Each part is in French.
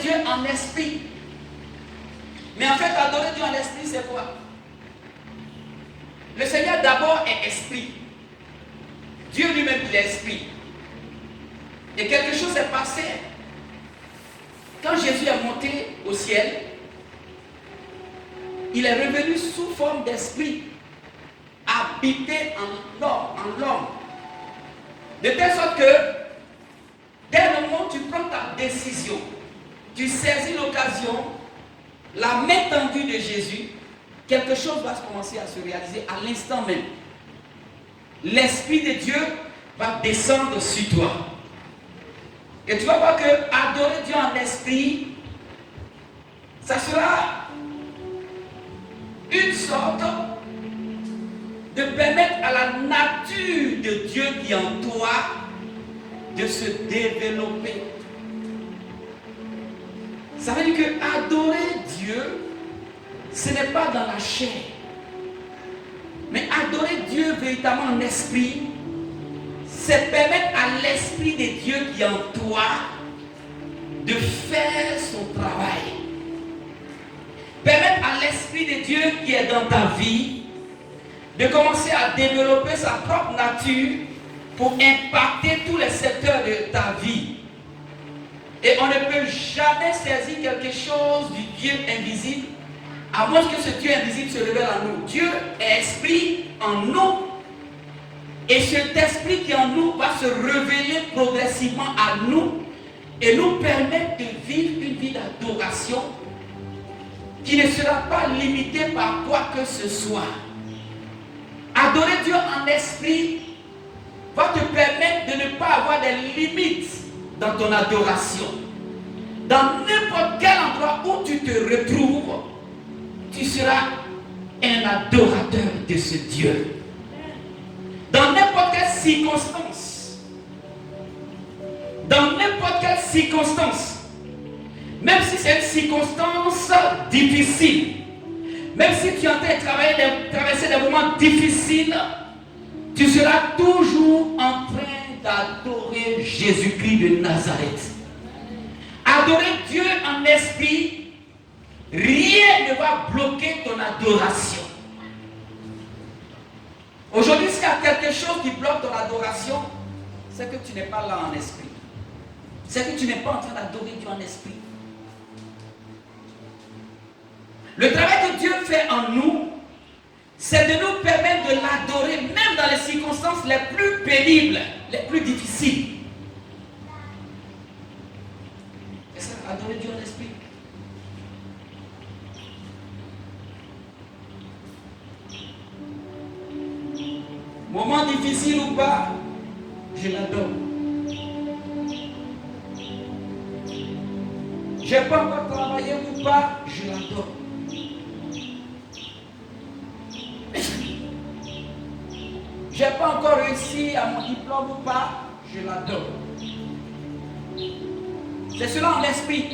Dieu en esprit. Mais en fait, adorer Dieu en esprit, c'est quoi? Le Seigneur d'abord est esprit. Dieu lui-même, il est esprit. Et quelque chose s'est passé. Quand Jésus est monté au ciel, il est revenu sous forme d'esprit, habité en l'homme. De telle sorte que, dès le moment où tu prends ta décision, tu saisis l'occasion, la main tendue de Jésus, quelque chose va commencer à se réaliser à l'instant même. L'Esprit de Dieu va descendre sur toi. Et tu vas voir que adorer Dieu en esprit, ça sera une sorte de permettre à la nature de Dieu qui est en toi de se développer. Ça veut dire que adorer Dieu, ce n'est pas dans la chair. Mais adorer Dieu véritablement en esprit, c'est permettre à l'Esprit de Dieu qui est en toi de faire son travail. Permettre à l'Esprit de Dieu qui est dans ta vie de commencer à développer sa propre nature pour impacter tous les secteurs de ta vie. Et on ne peut jamais saisir quelque chose du Dieu invisible à moins que ce Dieu invisible se révèle en nous. Dieu est esprit en nous. Et cet esprit qui est en nous va se révéler progressivement à nous et nous permettre de vivre une vie d'adoration qui ne sera pas limitée par quoi que ce soit. Adorer Dieu en esprit va te permettre de ne pas avoir des limites dans ton adoration. Dans n'importe quel endroit où tu te retrouves, tu seras un adorateur de ce Dieu. Dans n'importe quelle circonstance, même si c'est une circonstance difficile, même si tu es en train de traverser des moments difficiles, tu seras toujours en train d'adorer Jésus-Christ de Nazareth. Adorer Dieu en esprit, rien ne va bloquer ton adoration. Aujourd'hui, s'il y a quelque chose qui bloque ton adoration, c'est que tu n'es pas là en esprit. C'est que tu n'es pas en train d'adorer Dieu en esprit. Le travail que Dieu fait en nous, c'est de nous permettre de l'adorer, même dans les circonstances les plus pénibles, les plus difficiles. C'est ça, adorer Dieu en esprit. Moment difficile ou pas, je l'adore. Je n'ai pas encore travaillé ou pas, je l'adore. Je n'ai pas encore réussi à mon diplôme ou pas, je l'adore. C'est cela en esprit.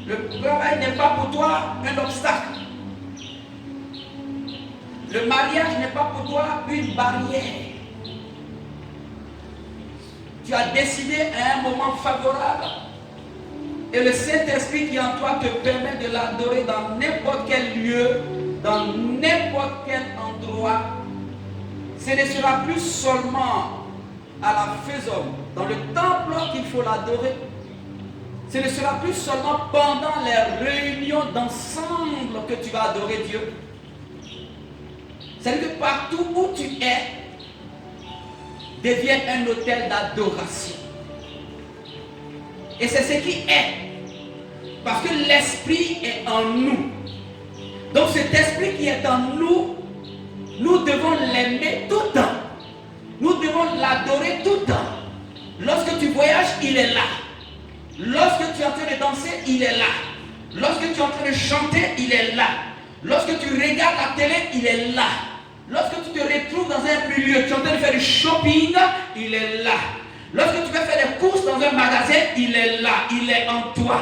Le travail n'est pas pour toi un obstacle. Le mariage n'est pas pour toi une barrière. Tu as décidé à un moment favorable. Et le Saint-Esprit qui est en toi te permet de l'adorer dans n'importe quel lieu, dans n'importe quel endroit. Ce ne sera plus seulement à la faisome, dans le temple qu'il faut l'adorer. Ce ne sera plus seulement pendant les réunions d'ensemble que tu vas adorer Dieu. C'est-à-dire que partout où tu es, devient un autel d'adoration. Et c'est ce qui est. Parce que l'esprit est en nous. Donc cet esprit qui est en nous, nous devons l'aimer tout le temps. Nous devons l'adorer tout le temps. Lorsque tu voyages, il est là. Lorsque tu es en train de danser, il est là. Lorsque tu es en train de chanter, il est là. Lorsque tu regardes la télé, il est là. Lorsque tu te retrouves dans un milieu, tu es en train de faire du shopping, il est là. Lorsque tu vas faire des courses dans un magasin, il est là, il est en toi.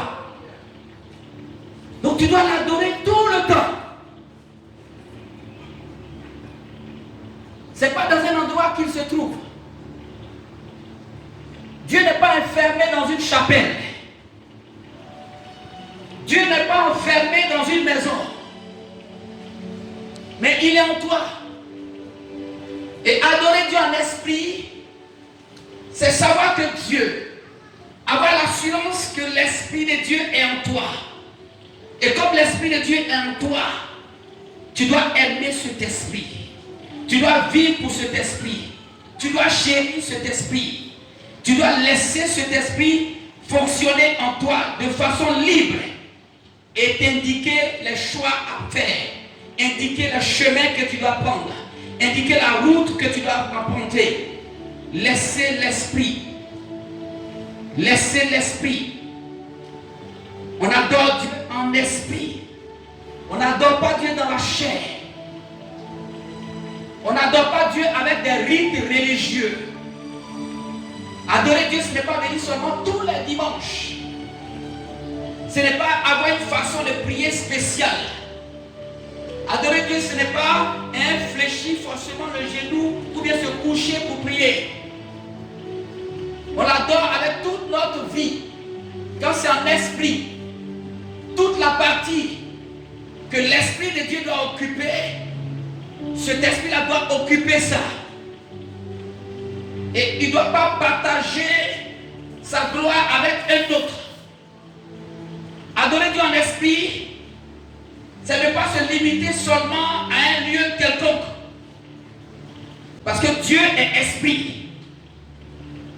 Donc tu dois l'adorer tout le temps. Ce n'est pas dans un endroit qu'il se trouve. Dieu n'est pas enfermé dans une chapelle. Dieu n'est pas enfermé dans une maison, mais il est en toi. Et adorer Dieu en esprit, c'est savoir que Dieu, avoir l'assurance que l'Esprit de Dieu est en toi. Et comme l'Esprit de Dieu est en toi, tu dois aimer cet esprit. Tu dois vivre pour cet esprit. Tu dois chérir cet esprit. Tu dois laisser cet esprit fonctionner en toi de façon libre et t'indiquer les choix à faire, indiquer le chemin que tu dois prendre, indiquer la route que tu dois emprunter. Laissez l'esprit. Laissez l'esprit. On adore Dieu en esprit. On n'adore pas Dieu dans la chair. On n'adore pas Dieu avec des rites religieux. Adorer Dieu, ce n'est pas venir seulement tous les dimanches. Ce n'est pas avoir une façon de prier spéciale. Adorer Dieu, ce n'est pas infléchir forcément le genou ou bien se coucher pour prier. On l'adore avec toute notre vie. Quand c'est en esprit, toute la partie que l'Esprit de Dieu doit occuper, cet esprit-là doit occuper ça. Et il ne doit pas partager sa gloire avec un autre. Adorer Dieu en esprit, c'est ne pas se limiter seulement à un lieu quelconque. Parce que Dieu est esprit.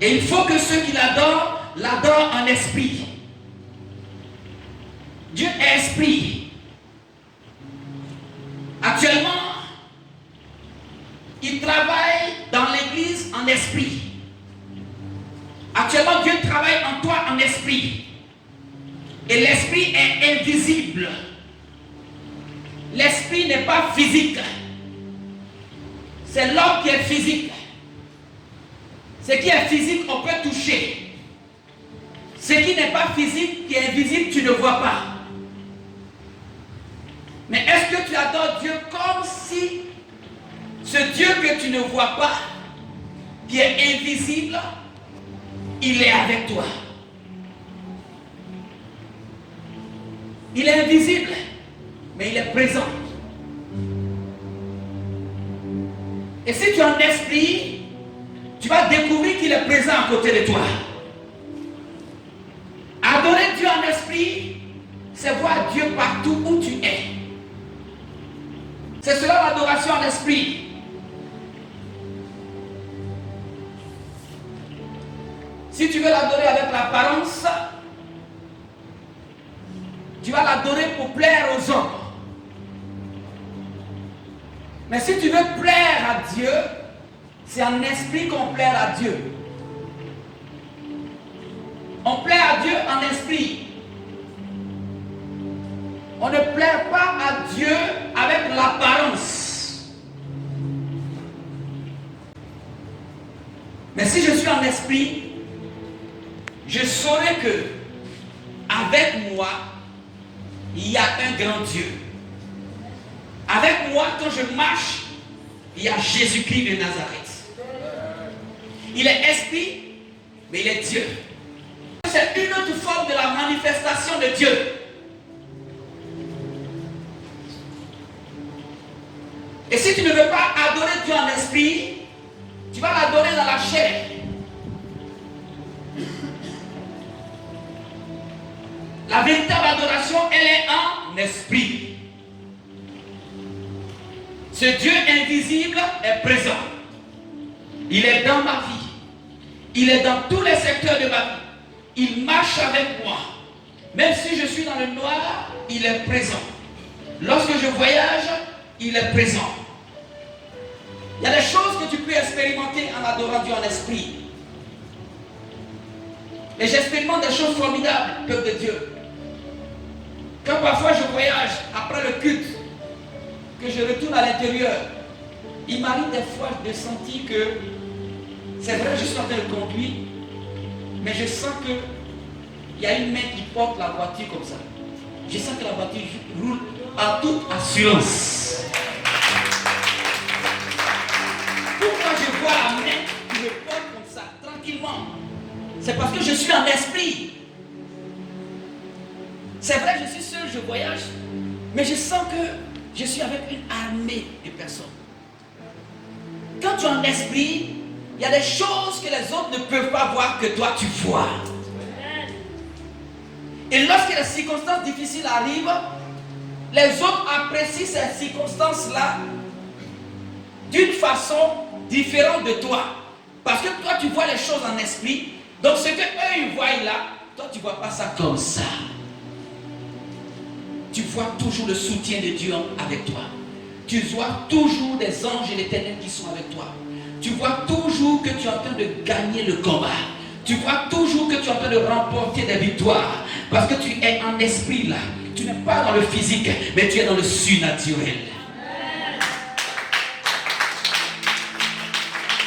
Et il faut que ceux qui l'adorent en esprit. Dieu est esprit. Actuellement, il travaille dans l'église en esprit. Actuellement, Dieu travaille en toi en esprit. Et l'esprit est invisible. L'esprit n'est pas physique. C'est l'homme qui est physique. Ce qui est physique, on peut toucher. Ce qui n'est pas physique, qui est invisible, tu ne vois pas. Mais est-ce que tu adores Dieu comme si ce Dieu que tu ne vois pas, qui est invisible, il est avec toi? Il est invisible, mais il est présent. Et si tu es en esprit, tu vas découvrir qu'il est présent à côté de toi. Adorer Dieu en esprit, c'est voir Dieu partout où tu es. C'est cela l'adoration en esprit. Si tu veux l'adorer avec l'apparence, tu vas l'adorer pour plaire aux hommes. Mais si tu veux plaire à Dieu, c'est en esprit qu'on plaire à Dieu. On plaît à Dieu en esprit. On ne plaît pas à Dieu avec l'apparence. Mais si je suis en esprit, je saurai que avec moi, il y a un grand Dieu. Avec moi, quand je marche, il y a Jésus-Christ de Nazareth. Il est esprit, mais il est Dieu. C'est une autre forme de la manifestation de Dieu. Et si tu ne veux pas adorer Dieu en esprit, tu vas l'adorer dans la chair. La véritable adoration, elle est en esprit. Ce Dieu invisible est présent. Il est dans ma vie. Il est dans tous les secteurs de ma vie. Il marche avec moi. Même si je suis dans le noir, il est présent. Lorsque je voyage, il est présent. Il y a des choses que tu peux expérimenter en adorant Dieu en esprit. Et j'expérimente des choses formidables, peuple de Dieu. Quand parfois je voyage après le culte, que je retourne à l'intérieur, il m'arrive des fois de sentir que c'est vrai, je suis en train de conduire, mais je sens qu'il y a une main qui porte la voiture comme ça. Je sens que la voiture roule à toute assurance. Pourquoi je vois la main qui me porte comme ça, tranquillement? C'est parce que je suis en esprit. C'est vrai, je suis je voyage, mais je sens que je suis avec une armée de personnes. Quand tu es en esprit, il y a des choses que les autres ne peuvent pas voir que toi tu vois. Et lorsque les circonstances difficiles arrivent, les autres apprécient ces circonstances-là d'une façon différente de toi. Parce que toi tu vois les choses en esprit. Donc ce que eux ils voient là, toi tu ne vois pas ça comme ça. Tu vois toujours le soutien de Dieu avec toi. Tu vois toujours des anges et l'Éternel qui sont avec toi. Tu vois toujours que tu es en train de gagner le combat. Tu vois toujours que tu es en train de remporter des victoires. Parce que tu es en esprit là. Tu n'es pas dans le physique, mais tu es dans le surnaturel.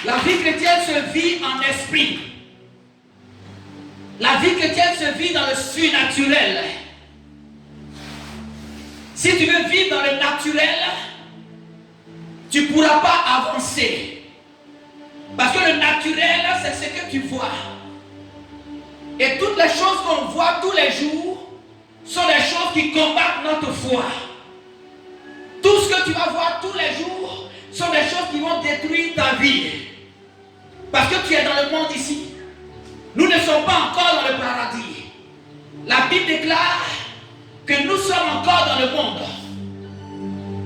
La vie chrétienne se vit en esprit. La vie chrétienne se vit dans le surnaturel. Si tu veux vivre dans le naturel, tu ne pourras pas avancer. Parce que le naturel, c'est ce que tu vois. Et toutes les choses qu'on voit tous les jours sont des choses qui combattent notre foi. Tout ce que tu vas voir tous les jours sont des choses qui vont détruire ta vie. Parce que tu es dans le monde ici. Nous ne sommes pas encore dans le paradis. La Bible déclare que nous sommes encore dans le monde.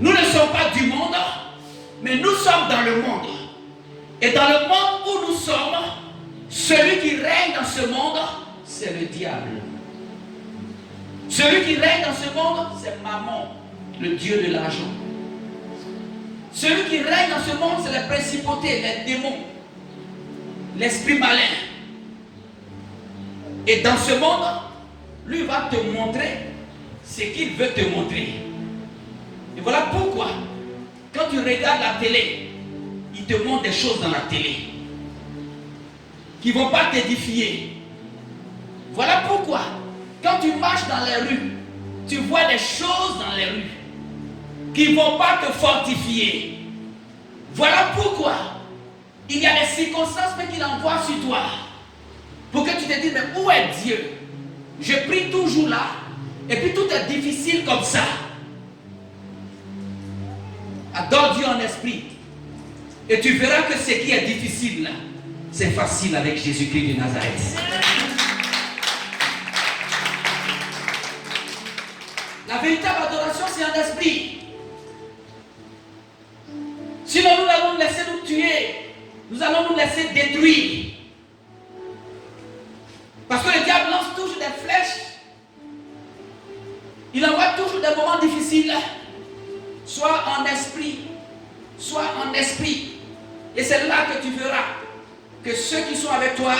Nous ne sommes pas du monde, mais nous sommes dans le monde. Et dans le monde où nous sommes, celui qui règne dans ce monde, c'est le diable. Celui qui règne dans ce monde, c'est Mammon, le dieu de l'argent. Celui qui règne dans ce monde, c'est les principautés, les démons, l'esprit malin. Et dans ce monde, lui va te montrer ce qu'il veut te montrer. Et voilà pourquoi, quand tu regardes la télé, il te montre des choses dans la télé qui ne vont pas t'édifier. Voilà pourquoi, quand tu marches dans les rues, tu vois des choses dans les rues qui ne vont pas te fortifier. Voilà pourquoi il y a des circonstances qu'il envoie sur toi pour que tu te dises, mais où est Dieu? Je prie toujours là et puis tout est difficile comme ça. Adore Dieu en esprit et tu verras que ce qui est difficile là, c'est facile avec Jésus-Christ de Nazareth. La véritable adoration, c'est en esprit. Sinon, nous allons nous laisser nous tuer. Nous allons nous laisser détruire. Parce que le diable lance toujours des flèches. Il envoie toujours des moments difficiles. Soit en esprit, soit en esprit. Et c'est là que tu verras que ceux qui sont avec toi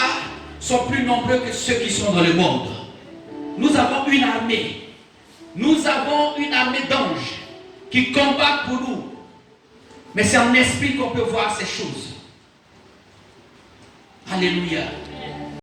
sont plus nombreux que ceux qui sont dans le monde. Nous avons une armée. Nous avons une armée d'anges qui combattent pour nous. Mais c'est en esprit qu'on peut voir ces choses. Alléluia.